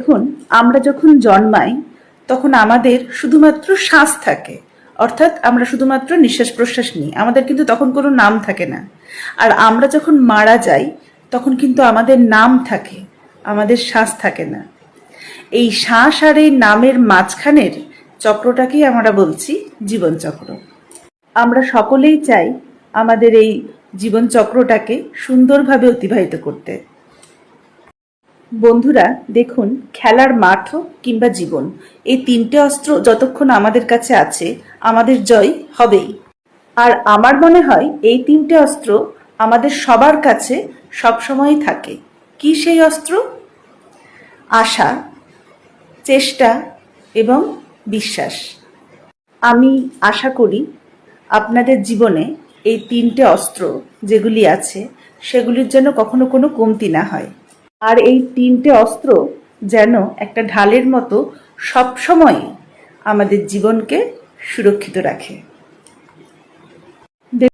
দেখুন, আমরা যখন জন্মাই তখন আমাদের শুধুমাত্র শ্বাস থাকে, অর্থাৎ আমরা শুধুমাত্র নিঃশ্বাস প্রশ্বাস নিই, আমাদের কিন্তু তখন কোনো নাম থাকে না। আর আমরা যখন মারা যাই তখন কিন্তু আমাদের নাম থাকে, আমাদের শ্বাস থাকে না। এই শ্বাস আর এই নামের মাঝখানের চক্রটাকেই আমরা বলছি জীবনচক্র। আমরা সকলেই চাই আমাদের এই জীবনচক্রটাকে সুন্দরভাবে অতিবাহিত করতে। বন্ধুরা দেখুন, খেলার মাঠ হোক কিংবা জীবন, এই তিনটে অস্ত্র যতক্ষণ আমাদের কাছে আছে আমাদের জয় হবেই। আর আমার মনে হয় এই তিনটে অস্ত্র আমাদের সবার কাছে সবসময়ই থাকে। কি সেই অস্ত্র? আশা, চেষ্টা এবং বিশ্বাস। আমি আশা করি আপনাদের জীবনে এই তিনটে অস্ত্র যেগুলি আছে সেগুলির যেন কখনো কোনো কমতি না হয়। আর এই তিনটে অস্ত্র যেন একটা ঢালের মতো সবসময় আমাদের জীবনকে সুরক্ষিত রাখে।